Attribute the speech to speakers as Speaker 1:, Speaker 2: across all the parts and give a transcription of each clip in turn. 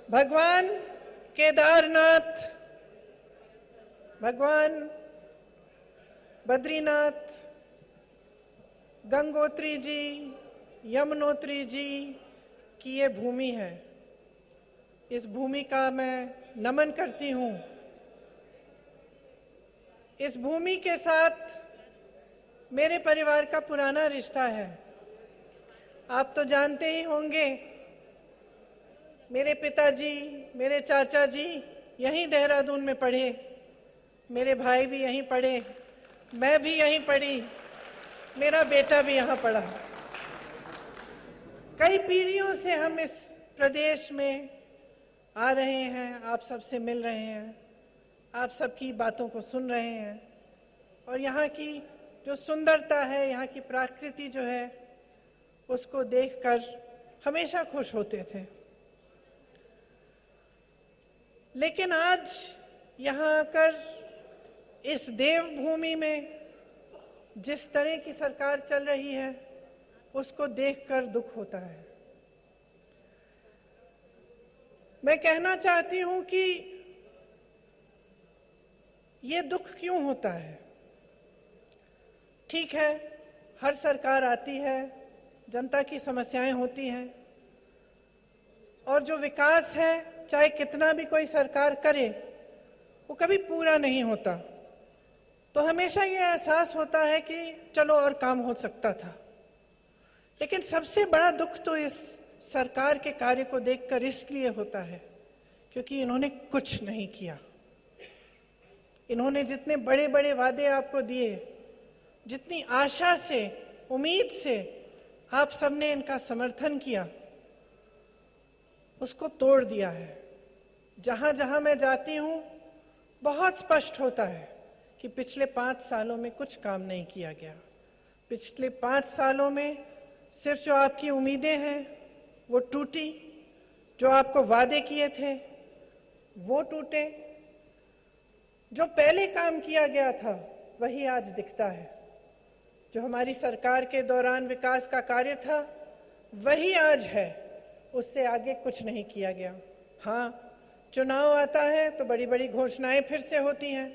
Speaker 1: भगवान केदारनाथ, भगवान बद्रीनाथ, गंगोत्री जी, यमुनोत्री जी की ये भूमि है। इस भूमि का मैं नमन करती हूँ। इस भूमि के साथ मेरे परिवार का पुराना रिश्ता है। आप तो जानते ही होंगे, मेरे पिताजी, मेरे चाचा जी यहीं देहरादून में पढ़े, मेरे भाई भी यहीं पढ़े, मैं भी यहीं पढ़ी, मेरा बेटा भी यहाँ पढ़ा। कई पीढ़ियों से हम इस प्रदेश में आ रहे हैं, आप सबसे मिल रहे हैं, आप सबकी बातों को सुन रहे हैं और यहाँ की जो सुंदरता है, यहाँ की प्रकृति जो है, उसको देखकर हमेशा खुश होते थे। लेकिन आज यहाँ आकर इस देवभूमि में जिस तरह की सरकार चल रही है, उसको देखकर दुख होता है। मैं कहना चाहती हूं कि ये दुख क्यों होता है। ठीक है, हर सरकार आती है, जनता की समस्याएं होती हैं और जो विकास है, चाहे कितना भी कोई सरकार करे, वो कभी पूरा नहीं होता। तो हमेशा ये एहसास होता है कि चलो और काम हो सकता था। लेकिन सबसे बड़ा दुख तो इस सरकार के कार्य को देखकर इसलिए होता है क्योंकि इन्होंने कुछ नहीं किया। इन्होंने जितने बड़े बड़े वादे आपको दिए, जितनी आशा से, उम्मीद से आप सबने इनका समर्थन किया, उसको तोड़ दिया है। जहां जहां मैं जाती हूं, बहुत स्पष्ट होता है कि पिछले 5 सालों में कुछ काम नहीं किया गया। पिछले 5 सालों में सिर्फ जो आपकी उम्मीदें हैं वो टूटी, जो आपको वादे किए थे वो टूटे, जो पहले काम किया गया था वही आज दिखता है। जो हमारी सरकार के दौरान विकास का कार्य था वही आज है, उससे आगे कुछ नहीं किया गया। हाँ, चुनाव आता है तो बड़ी बड़ी घोषणाएं फिर से होती हैं,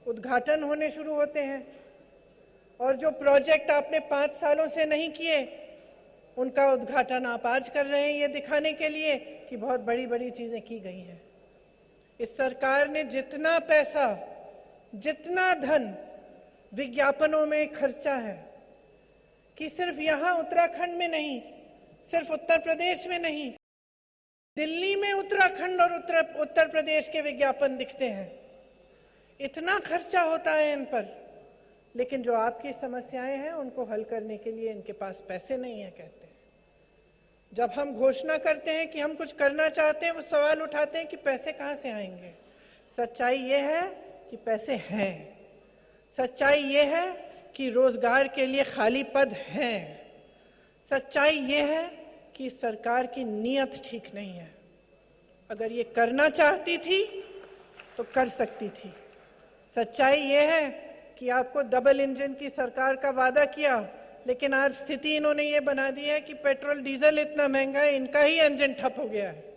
Speaker 1: उद्घाटन होने शुरू होते हैं और जो प्रोजेक्ट आपने 5 सालों से नहीं किए, उनका उद्घाटन आप आज कर रहे हैं, ये दिखाने के लिए कि बहुत बड़ी बड़ी चीजें की गई हैं। इस सरकार ने जितना पैसा, जितना धन विज्ञापनों में खर्चा है, कि सिर्फ यहाँ उत्तराखंड में नहीं, सिर्फ उत्तर प्रदेश में नहीं, दिल्ली में उत्तराखंड और उत्तर प्रदेश के विज्ञापन दिखते हैं। इतना खर्चा होता है इन पर, लेकिन जो आपकी समस्याएं हैं उनको हल करने के लिए इनके पास पैसे नहीं है, कहते हैं। जब हम घोषणा करते हैं कि हम कुछ करना चाहते हैं, वो सवाल उठाते हैं कि पैसे कहां से आएंगे। सच्चाई ये है कि पैसे हैं। सच्चाई ये है कि रोजगार के लिए खाली पद हैं। सच्चाई ये है कि सरकार की नीयत ठीक नहीं है। अगर ये करना चाहती थी तो कर सकती थी। सच्चाई ये है कि आपको डबल इंजन की सरकार का वादा किया, लेकिन आज स्थिति इन्होंने ये बना दी है कि पेट्रोल डीजल इतना महंगा है, इनका ही इंजन ठप हो गया है।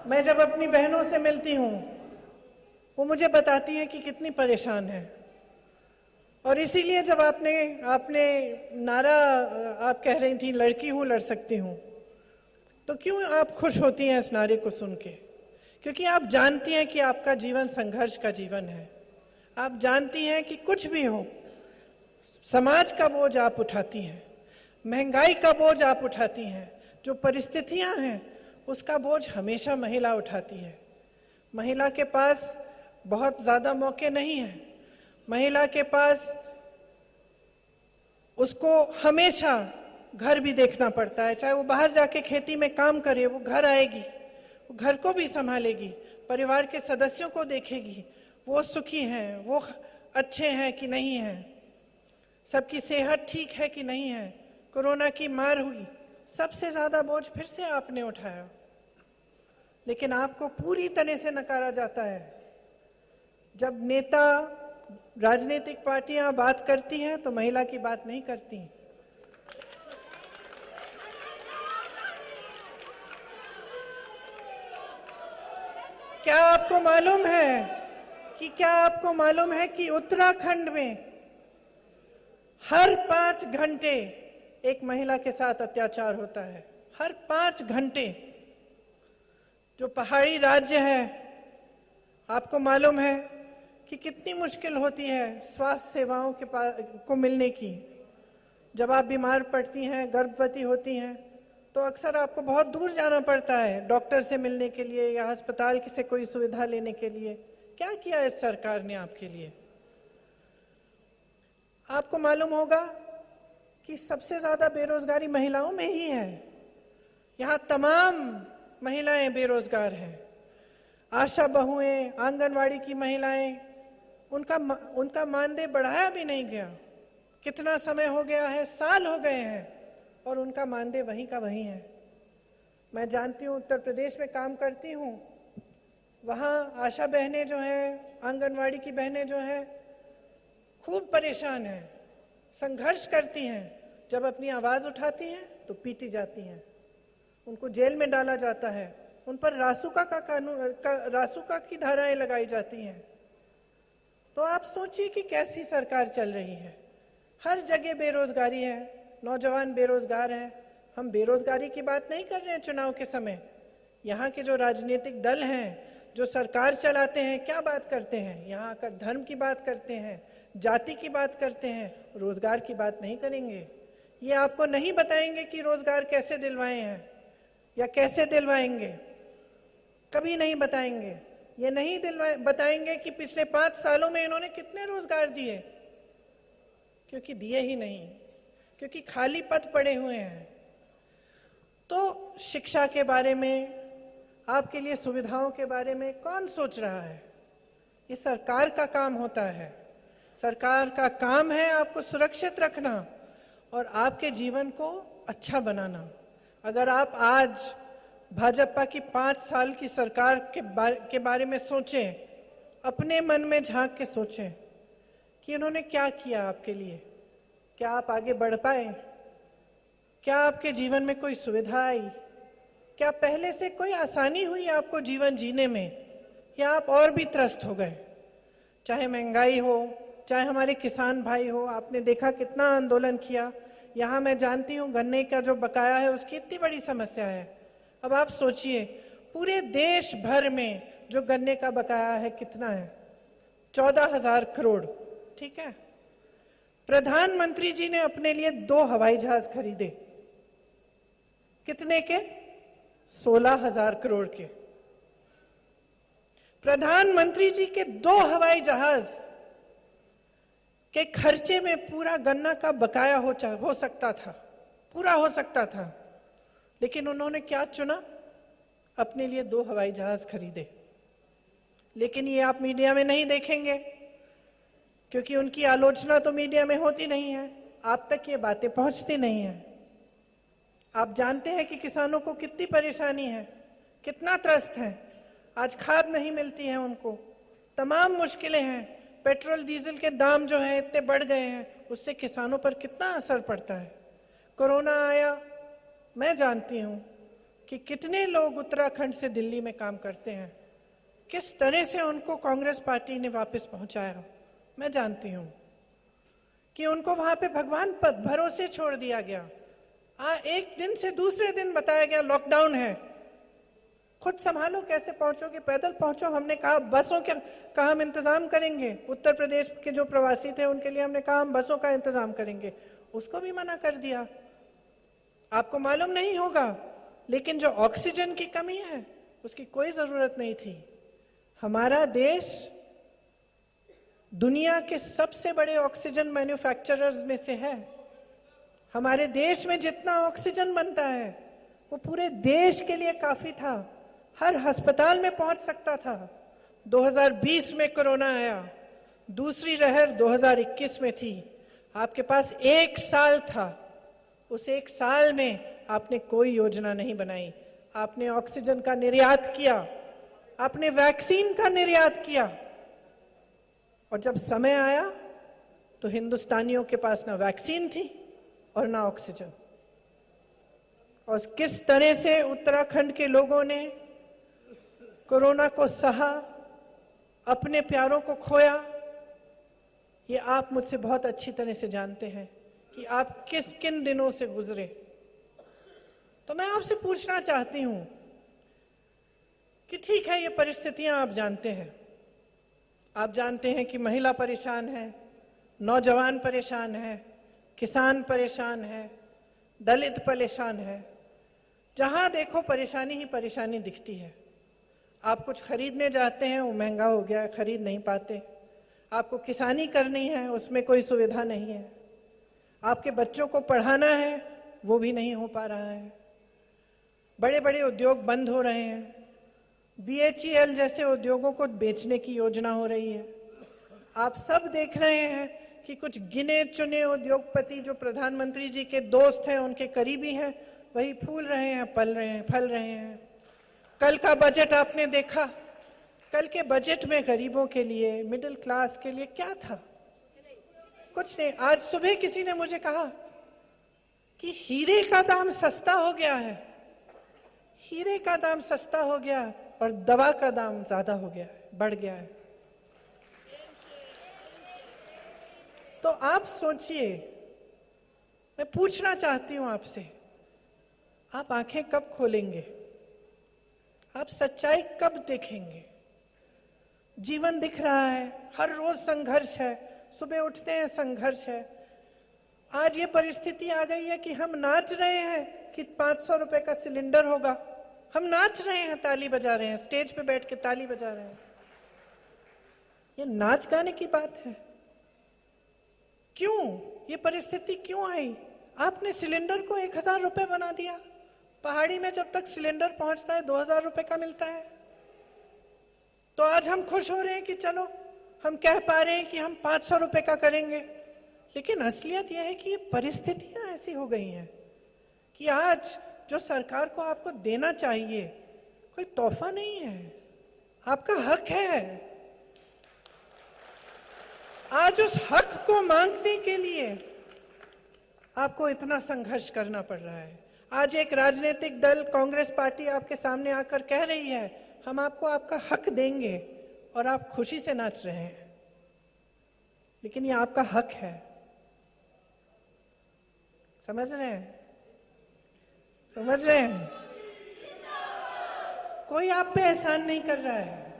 Speaker 1: मैं जब अपनी बहनों से मिलती हूँ, वो मुझे बताती हैं कि कितनी परेशान है। और इसीलिए जब आपने नारा आप कह रही थी, लड़की हूं लड़ सकती हूं, तो क्यों आप खुश होती हैं इस नारे को सुन के? क्योंकि आप जानती हैं कि आपका जीवन संघर्ष का जीवन है। आप जानती हैं कि कुछ भी हो, समाज का बोझ आप उठाती हैं, महंगाई का बोझ आप उठाती हैं, जो परिस्थितियां हैं उसका बोझ हमेशा महिला उठाती है। महिला के पास बहुत ज्यादा मौके नहीं है। महिला के पास उसको हमेशा घर भी देखना पड़ता है। चाहे वो बाहर जाके खेती में काम करे, वो घर आएगी, वो घर को भी संभालेगी, परिवार के सदस्यों को देखेगी, वो सुखी हैं, वो अच्छे हैं कि नहीं हैं, सबकी सेहत ठीक है कि नहीं है। कोरोना की मार हुई, सबसे ज्यादा बोझ फिर से आपने उठाया। लेकिन आपको पूरी तरह से नकारा जाता है। जब नेता, राजनीतिक पार्टियां बात करती हैं तो महिला की बात नहीं करती। क्या आपको मालूम है कि उत्तराखंड में हर 5 घंटे एक महिला के साथ अत्याचार होता है? हर 5 घंटे। जो पहाड़ी राज्य है, आपको मालूम है कि कितनी मुश्किल होती है स्वास्थ्य सेवाओं को मिलने की। जब आप बीमार पड़ती हैं, गर्भवती होती हैं, तो अक्सर आपको बहुत दूर जाना पड़ता है डॉक्टर से मिलने के लिए या अस्पताल से कोई सुविधा लेने के लिए। क्या किया इस सरकार ने आपके लिए? आपको मालूम होगा कि सबसे ज्यादा बेरोजगारी महिलाओं में ही है। यहाँ तमाम महिलाएं बेरोजगार हैं। आशा बहुएं, आंगनवाड़ी की महिलाएं, उनका मानदेय बढ़ाया भी नहीं गया। कितना समय हो गया है? साल हो गए हैं और उनका मानदेय वहीं का वहीं है। मैं जानती हूँ, उत्तर प्रदेश में काम करती हूँ, वहाँ आशा बहनें जो हैं, आंगनवाड़ी की बहनें जो हैं, खूब परेशान हैं, संघर्ष करती हैं। जब अपनी आवाज उठाती हैं तो पीटी जाती हैं, उनको जेल में डाला जाता है, उन पर रासुका की धाराएं लगाई जाती हैं। तो आप सोचिए कि कैसी सरकार चल रही है। हर जगह बेरोजगारी है, नौजवान बेरोजगार हैं। हम बेरोजगारी की बात नहीं कर रहे हैं चुनाव के समय। यहाँ के जो राजनीतिक दल हैं, जो सरकार चलाते हैं, क्या बात करते हैं? यहाँ आकर धर्म की बात करते हैं, जाति की बात करते हैं, रोजगार की बात नहीं करेंगे। ये आपको नहीं बताएंगे कि रोजगार कैसे दिलवाए हैं या कैसे दिलवाएंगे, कभी नहीं बताएंगे। ये नहीं बताएंगे कि पिछले 5 सालों में इन्होंने कितने रोजगार दिए, क्योंकि दिए ही नहीं, क्योंकि खाली पद पड़े हुए हैं। तो शिक्षा के बारे में, आपके लिए सुविधाओं के बारे में कौन सोच रहा है? ये सरकार का काम होता है। सरकार का काम है आपको सुरक्षित रखना और आपके जीवन को अच्छा बनाना। अगर आप आज भाजपा की 5 साल की सरकार के बारे में सोचें, अपने मन में झांक के सोचें कि उन्होंने क्या किया आपके लिए। क्या आप आगे बढ़ पाए? क्या आपके जीवन में कोई सुविधा आई? क्या पहले से कोई आसानी हुई आपको जीवन जीने में, या आप और भी त्रस्त हो गए? चाहे महंगाई हो, चाहे हमारे किसान भाई हो, आपने देखा कितना आंदोलन किया। यहाँ मैं जानती हूँ गन्ने का जो बकाया है उसकी इतनी बड़ी समस्या है। अब आप सोचिए, पूरे देश भर में जो गन्ने का बकाया है कितना है? 14,000 करोड़। ठीक है, प्रधानमंत्री जी ने अपने लिए 2 हवाई जहाज खरीदे। कितने के? 16,000 करोड़ के। प्रधानमंत्री जी के 2 हवाई जहाज के खर्चे में पूरा गन्ना का बकाया हो सकता था, पूरा हो सकता था। लेकिन उन्होंने क्या चुना? अपने लिए 2 हवाई जहाज खरीदे। लेकिन ये आप मीडिया में नहीं देखेंगे, क्योंकि उनकी आलोचना तो मीडिया में होती नहीं है, आप तक ये बातें पहुंचती नहीं है। आप जानते हैं कि किसानों को कितनी परेशानी है, कितना त्रस्त है। आज खाद नहीं मिलती है उनको, तमाम मुश्किलें हैं। पेट्रोल डीजल के दाम जो हैं इतने बढ़ गए हैं, उससे किसानों पर कितना असर पड़ता है। कोरोना आया, मैं जानती हूं कि कितने लोग उत्तराखंड से दिल्ली में काम करते हैं, किस तरह से उनको कांग्रेस पार्टी ने वापस पहुंचाया। मैं जानती हूं कि उनको वहां पे भगवान पर भरोसे छोड़ दिया गया। एक दिन से दूसरे दिन बताया गया लॉकडाउन है, खुद संभालो, कैसे पहुंचोगे? पैदल पहुंचो। हमने कहा बसों का हम इंतजाम करेंगे। उत्तर प्रदेश के जो प्रवासी थे उनके लिए हमने कहा हम बसों का इंतजाम करेंगे, उसको भी मना कर दिया। आपको मालूम नहीं होगा, लेकिन जो ऑक्सीजन की कमी है उसकी कोई जरूरत नहीं थी। हमारा देश दुनिया के सबसे बड़े ऑक्सीजन मैन्युफैक्चरर्स में से है। हमारे देश में जितना ऑक्सीजन बनता है वो पूरे देश के लिए काफी था, हर अस्पताल में पहुंच सकता था। 2020 में कोरोना आया, दूसरी लहर 2021 में थी। आपके पास 1 साल था, उस 1 साल में आपने कोई योजना नहीं बनाई। आपने ऑक्सीजन का निर्यात किया, आपने वैक्सीन का निर्यात किया, और जब समय आया तो हिंदुस्तानियों के पास ना वैक्सीन थी और ना ऑक्सीजन। और किस तरह से उत्तराखंड के लोगों ने कोरोना को सहा, अपने प्यारों को खोया, ये आप मुझसे बहुत अच्छी तरह से जानते हैं कि आप किन दिनों से गुजरे। तो मैं आपसे पूछना चाहती हूं कि ठीक है, ये परिस्थितियां आप जानते हैं, आप जानते हैं कि महिला परेशान है, नौजवान परेशान है, किसान परेशान है, दलित परेशान है, जहां देखो परेशानी ही परेशानी दिखती है। आप कुछ खरीदने जाते हैं, वो महंगा हो गया है, खरीद नहीं पाते। आपको किसानी करनी है, उसमें कोई सुविधा नहीं है। आपके बच्चों को पढ़ाना है, वो भी नहीं हो पा रहा है। बड़े बड़े उद्योग बंद हो रहे हैं, BHEL जैसे उद्योगों को बेचने की योजना हो रही है। आप सब देख रहे हैं कि कुछ गिने चुने उद्योगपति जो प्रधानमंत्री जी के दोस्त हैं, उनके करीबी हैं, वही फूल रहे हैं, पल रहे हैं, फल रहे हैं। कल का बजट आपने देखा, कल के बजट में गरीबों के लिए, मिडिल क्लास के लिए क्या था? कुछ नहीं। आज सुबह किसी ने मुझे कहा कि हीरे का दाम सस्ता हो गया है, हीरे का दाम सस्ता हो गया और दवा का दाम ज्यादा हो गया है, बढ़ गया है। तो आप सोचिए, मैं पूछना चाहती हूं आपसे, आप आंखें कब खोलेंगे? आप सच्चाई कब देखेंगे? जीवन दिख रहा है, हर रोज संघर्ष है, सुबह उठते हैं संघर्ष है। आज ये परिस्थिति आ गई है कि हम नाच रहे हैं कि 500 रुपए का सिलेंडर होगा, हम नाच रहे हैं, ताली बजा रहे हैं, स्टेज पे बैठ के ताली बजा रहे हैं। ये नाच गाने की बात है? क्यों ये परिस्थिति क्यों आई? आपने सिलेंडर को 1000 रुपए बना दिया। पहाड़ी में जब तक सिलेंडर पहुंचता है 2000 रुपए का मिलता है। तो आज हम खुश हो रहे हैं कि चलो हम कह पा रहे हैं कि हम 500 रुपए का करेंगे, लेकिन असलियत यह है कि ये परिस्थितियां ऐसी हो गई हैं कि आज जो सरकार को आपको देना चाहिए कोई तोहफा नहीं है, आपका हक है। आज उस हक को मांगने के लिए आपको इतना संघर्ष करना पड़ रहा है। आज एक राजनीतिक दल कांग्रेस पार्टी आपके सामने आकर कह रही है हम आपको आपका हक देंगे, और आप खुशी से नाच रहे हैं, लेकिन ये आपका हक है। समझ रहे हैं? समझ रहे हैं? कोई आप पे एहसान नहीं कर रहा है,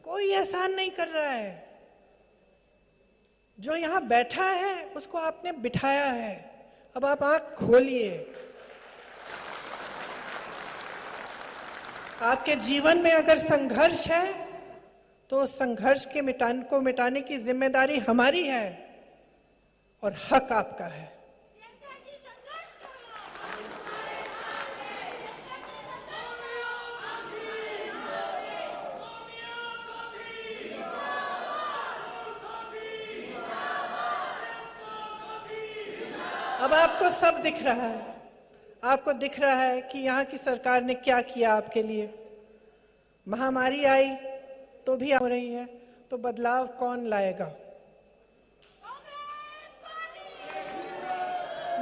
Speaker 1: कोई एहसान नहीं कर रहा है। जो यहां बैठा है उसको आपने बिठाया है। अब आप आंख खोलिए। आपके जीवन में अगर संघर्ष है तो संघर्ष के मिटाने की जिम्मेदारी हमारी है और हक आपका है। अब आपको सब दिख रहा है, आपको दिख रहा है कि यहाँ की सरकार ने क्या किया आपके लिए। महामारी आई तो भी हो रही है, तो बदलाव कौन लाएगा?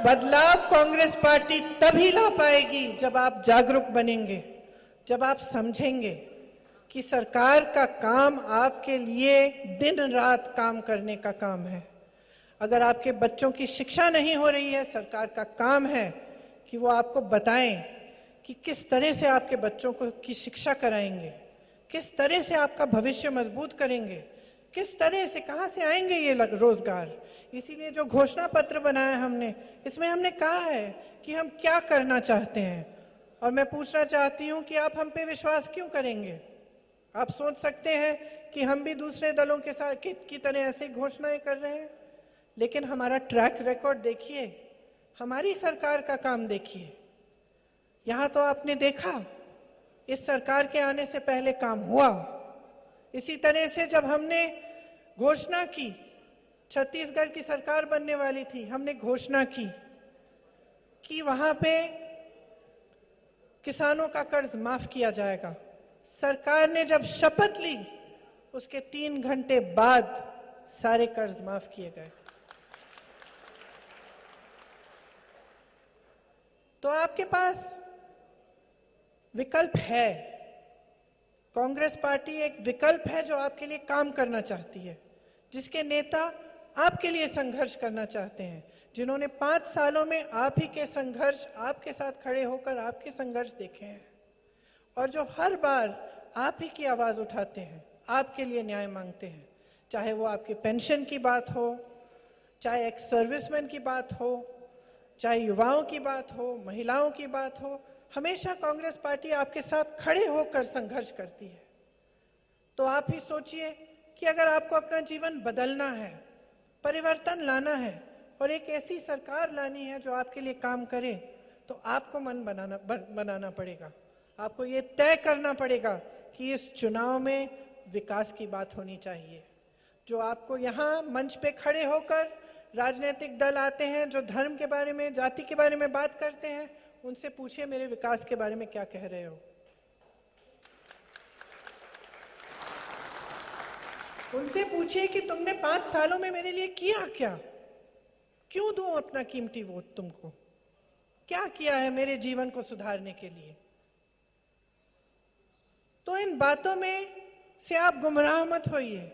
Speaker 1: बदलाव कांग्रेस पार्टी तभी ला पाएगी जब आप जागरूक बनेंगे, जब आप समझेंगे कि सरकार का काम आपके लिए दिन रात काम करने का काम है। अगर आपके बच्चों की शिक्षा नहीं हो रही है, सरकार का काम है कि वो आपको बताएं कि किस तरह से आपके बच्चों को की शिक्षा कराएंगे, किस तरह से आपका भविष्य मजबूत करेंगे, किस तरह से, कहां से आएंगे ये रोजगार। इसीलिए जो घोषणा पत्र बनाया हमने, इसमें हमने कहा है कि हम क्या करना चाहते हैं। और मैं पूछना चाहती हूं कि आप हम पे विश्वास क्यों करेंगे? आप सोच सकते हैं कि हम भी दूसरे दलों के साथ की तरह ऐसी घोषणाएं कर रहे हैं, लेकिन हमारा ट्रैक रिकॉर्ड देखिए, हमारी सरकार का काम देखिए। यहां तो आपने देखा इस सरकार के आने से पहले काम हुआ। इसी तरह से जब हमने घोषणा की, छत्तीसगढ़ की सरकार बनने वाली थी, हमने घोषणा की कि वहां पे किसानों का कर्ज माफ किया जाएगा। सरकार ने जब शपथ ली उसके 3 घंटे बाद सारे कर्ज माफ किए गए। तो आपके पास विकल्प है। कांग्रेस पार्टी एक विकल्प है जो आपके लिए काम करना चाहती है, जिसके नेता आपके लिए संघर्ष करना चाहते हैं, जिन्होंने 5 सालों में आप ही के संघर्ष, आपके साथ खड़े होकर आपके संघर्ष देखे हैं, और जो हर बार आप ही की आवाज उठाते हैं, आपके लिए न्याय मांगते हैं। चाहे वो आपके पेंशन की बात हो, चाहे एक्स सर्विसमैन की बात हो, चाहे युवाओं की बात हो, महिलाओं की बात हो, हमेशा कांग्रेस पार्टी आपके साथ खड़े होकर संघर्ष करती है। तो आप ही सोचिए कि अगर आपको अपना जीवन बदलना है, परिवर्तन लाना है और एक ऐसी सरकार लानी है जो आपके लिए काम करे, तो आपको मन बनाना पड़ेगा। आपको ये तय करना पड़ेगा कि इस चुनाव में विकास की बात होनी चाहिए। जो आपको यहाँ मंच पे खड़े होकर राजनीतिक दल आते हैं, जो धर्म के बारे में, जाति के बारे में बात करते हैं, उनसे पूछिए मेरे विकास के बारे में क्या कह रहे हो। उनसे पूछिए कि तुमने 5 सालों में मेरे लिए किया क्या, क्यों दूं अपना कीमती वोट तुमको, क्या किया है मेरे जीवन को सुधारने के लिए। तो इन बातों में से आप गुमराह मत होइए।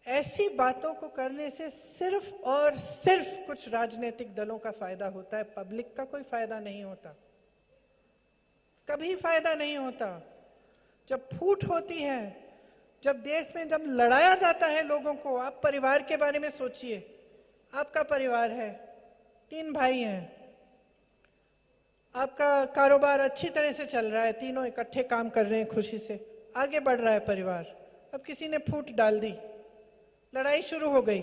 Speaker 1: ऐसी बातों को करने से सिर्फ और सिर्फ कुछ राजनीतिक दलों का फायदा होता है, पब्लिक का कोई फायदा नहीं होता, कभी फायदा नहीं होता। जब फूट होती है, जब देश में जब लड़ाया जाता है लोगों को, आप परिवार के बारे में सोचिए। आपका परिवार है, 3 भाई हैं, आपका कारोबार अच्छी तरह से चल रहा है, तीनों इकट्ठे काम कर रहे हैं, खुशी से आगे बढ़ रहा है परिवार। अब किसी ने फूट डाल दी, लड़ाई शुरू हो गई,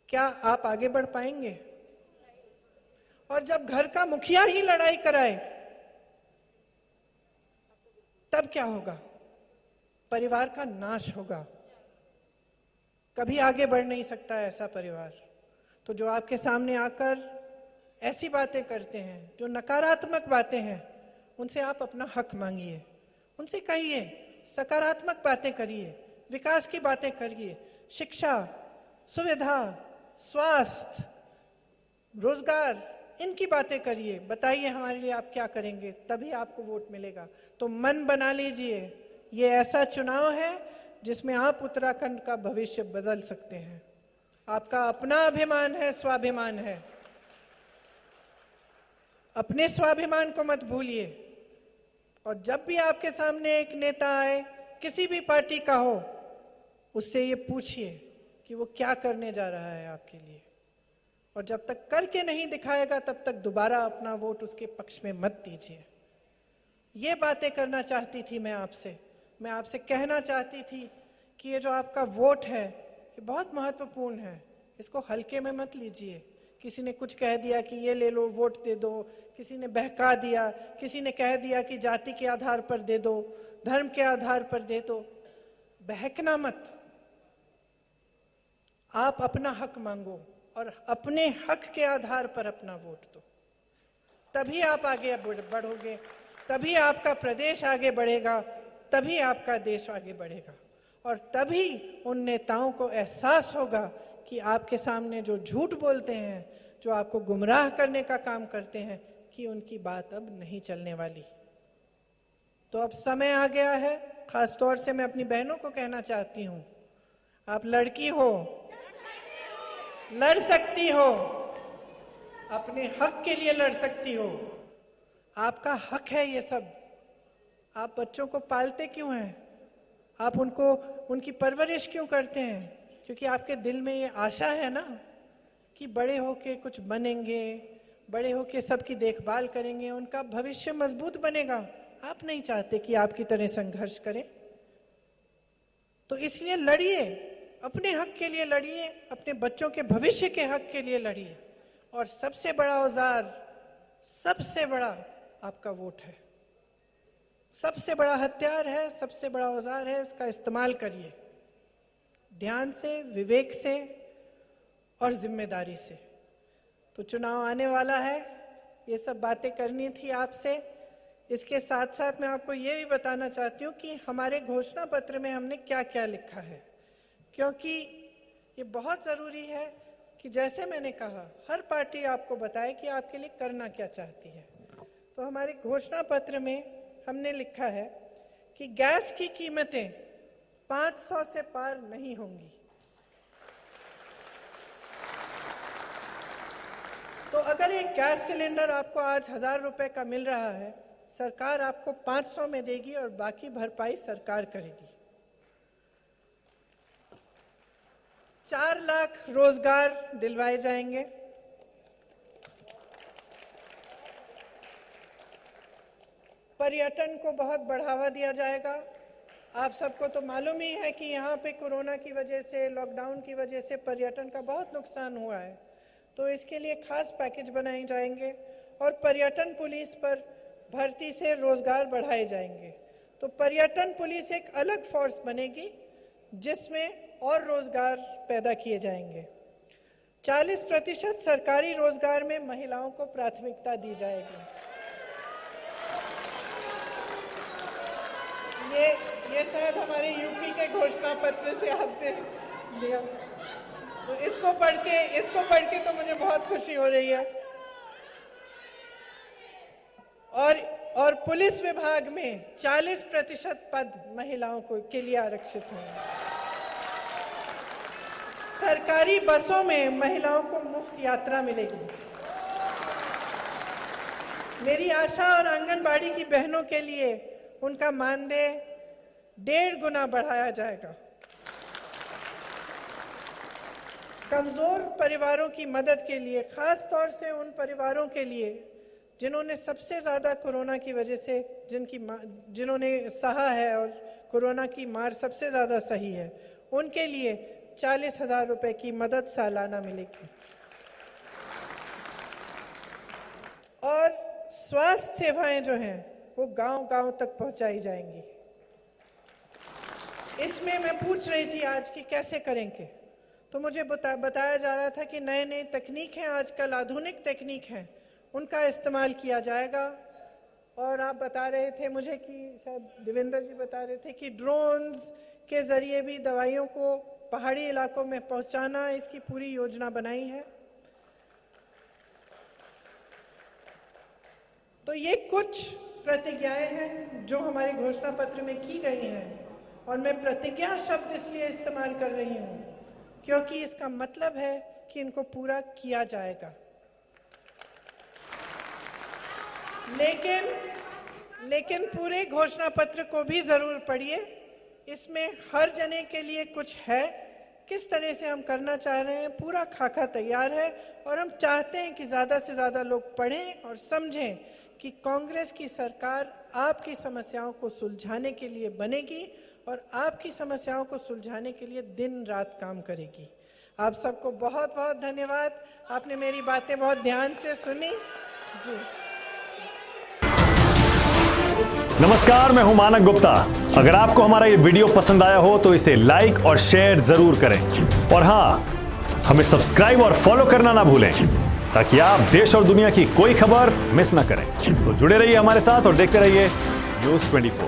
Speaker 1: क्या आप आगे बढ़ पाएंगे? और जब घर का मुखिया ही लड़ाई कराए तब क्या होगा? परिवार का नाश होगा, कभी आगे बढ़ नहीं सकता ऐसा परिवार। तो जो आपके सामने आकर ऐसी बातें करते हैं, जो नकारात्मक बातें हैं, उनसे आप अपना हक मांगिए, उनसे कहिए, सकारात्मक बातें करिए, विकास की बातें करिए, शिक्षा, सुविधा, स्वास्थ्य, रोजगार, इनकी बातें करिए, बताइए हमारे लिए आप क्या करेंगे, तभी आपको वोट मिलेगा। तो मन बना लीजिए, ये ऐसा चुनाव है जिसमें आप उत्तराखंड का भविष्य बदल सकते हैं। आपका अपना अभिमान है, स्वाभिमान है, अपने स्वाभिमान को मत भूलिए। और जब भी आपके सामने एक नेता आए, किसी भी पार्टी का हो, उससे ये पूछिए कि वो क्या करने जा रहा है आपके लिए, और जब तक करके नहीं दिखाएगा तब तक दोबारा अपना वोट उसके पक्ष में मत दीजिए। ये बातें करना चाहती थी मैं आपसे कहना चाहती थी कि ये जो आपका वोट है ये बहुत महत्वपूर्ण है, इसको हल्के में मत लीजिए। किसी ने कुछ कह दिया कि ये ले लो, वोट दे दो, किसी ने बहका दिया, किसी ने कह दिया कि जाति के आधार पर दे दो, धर्म के आधार पर दे दो, बहकना मत। आप अपना हक मांगो और अपने हक के आधार पर अपना वोट दो, तभी आप आगे बढ़ोगे, तभी आपका प्रदेश आगे बढ़ेगा, तभी आपका देश आगे बढ़ेगा। और तभी उन नेताओं को एहसास होगा कि आपके सामने जो झूठ बोलते हैं, जो आपको गुमराह करने का काम करते हैं, कि उनकी बात अब नहीं चलने वाली। तो अब समय आ गया है, खासतौर से मैं अपनी बहनों को कहना चाहती हूं, आप लड़की हो, लड़ सकती हो, अपने हक के लिए लड़ सकती हो, आपका हक है ये सब। आप बच्चों को पालते क्यों हैं? आप उनकी परवरिश क्यों करते हैं? क्योंकि आपके दिल में ये आशा है ना कि बड़े होके कुछ बनेंगे, बड़े होके सबकी देखभाल करेंगे, उनका भविष्य मजबूत बनेगा। आप नहीं चाहते कि आपकी तरह संघर्ष करें, तो इसलिए लड़िए, अपने हक के लिए लड़िए, अपने बच्चों के भविष्य के हक के लिए लड़िए। और सबसे बड़ा औजार, सबसे बड़ा आपका वोट है, सबसे बड़ा हथियार है, सबसे बड़ा औजार है, इसका इस्तेमाल करिए ध्यान से, विवेक से और जिम्मेदारी से। तो चुनाव आने वाला है, ये सब बातें करनी थी आपसे, इसके साथ साथ मैं आपको ये भी बताना चाहती हूँ कि हमारे घोषणा पत्र में हमने क्या क्या लिखा है, क्योंकि ये बहुत ज़रूरी है कि जैसे मैंने कहा हर पार्टी आपको बताए कि आपके लिए करना क्या चाहती है। तो हमारे घोषणा पत्र में हमने लिखा है कि गैस की कीमतें 500 से पार नहीं होंगी। तो अगर एक गैस सिलेंडर आपको आज 1000 रुपए का मिल रहा है, सरकार आपको 500 में देगी और बाकी भरपाई सरकार करेगी। 4 लाख रोजगार दिलवाए जाएंगे। पर्यटन को बहुत बढ़ावा दिया जाएगा। आप सबको तो मालूम ही है कि यहाँ पे कोरोना की वजह से, लॉकडाउन की वजह से पर्यटन का बहुत नुकसान हुआ है, तो इसके लिए खास पैकेज बनाए जाएंगे और पर्यटन पुलिस पर भर्ती से रोजगार बढ़ाए जाएंगे। तो पर्यटन पुलिस एक अलग फोर्स बनेगी जिसमें और रोजगार पैदा किए जाएंगे। 40% सरकारी रोजगार में महिलाओं को प्राथमिकता दी जाएगी। ये शायद हमारे यूपी के घोषणा पत्र से आपने लिया, तो इसको पढ़ के तो मुझे बहुत खुशी हो रही है। और पुलिस विभाग में 40% पद महिलाओं के लिए आरक्षित होंगे। सरकारी बसों में महिलाओं को मुफ्त यात्रा मिलेगी। मेरी आशा और आंगनबाड़ी की बहनों के लिए उनका मानदेय 1.5 गुना बढ़ाया जाएगा। कमजोर परिवारों की मदद के लिए, खास तौर से उन परिवारों के लिए जिन्होंने सबसे ज्यादा कोरोना की वजह से जिन्होंने सहा है और कोरोना की मार सबसे ज्यादा सही है, उनके लिए 40,000 रुपए की मदद सालाना मिलेगी। और स्वास्थ्य सेवाएं जो हैं वो गांव-गांव तक पहुंचाई जाएंगी। इसमें मैं पूछ रही थी आज कि कैसे करेंगे, तो मुझे बताया जा रहा था कि नए तकनीक हैं, आजकल आधुनिक तकनीक हैं, उनका इस्तेमाल किया जाएगा। और आप बता रहे थे मुझे कि शायद देवेंद्र जी बता रहे थे कि ड्रोन्स के जरिए भी दवाइयों को पहाड़ी इलाकों में पहुंचाना, इसकी पूरी योजना बनाई है। तो ये कुछ प्रतिज्ञाएं हैं जो हमारे घोषणा पत्र में की गई हैं, और मैं प्रतिज्ञा शब्द इसलिए इस्तेमाल कर रही हूं क्योंकि इसका मतलब है कि इनको पूरा किया जाएगा। लेकिन पूरे घोषणा पत्र को भी जरूर पढ़िए। इसमें हर जने के लिए कुछ है, किस तरह से हम करना चाह रहे हैं, पूरा खाका तैयार है। और हम चाहते हैं कि ज्यादा से ज्यादा लोग पढ़ें और समझें कि कांग्रेस की सरकार आपकी समस्याओं को सुलझाने के लिए बनेगी और आपकी समस्याओं को सुलझाने के लिए दिन रात काम करेगी। आप सबको बहुत बहुत धन्यवाद। आपने मेरी बातें बहुत ध्यान से सुनी। जी
Speaker 2: नमस्कार, मैं हूं मानक गुप्ता। अगर आपको हमारा ये वीडियो पसंद आया हो तो इसे लाइक और शेयर जरूर करें, और हाँ, हमें सब्सक्राइब और फॉलो करना ना भूलें ताकि आप देश और दुनिया की कोई खबर मिस ना करें। तो जुड़े रहिए हमारे साथ और देखते रहिए News 24।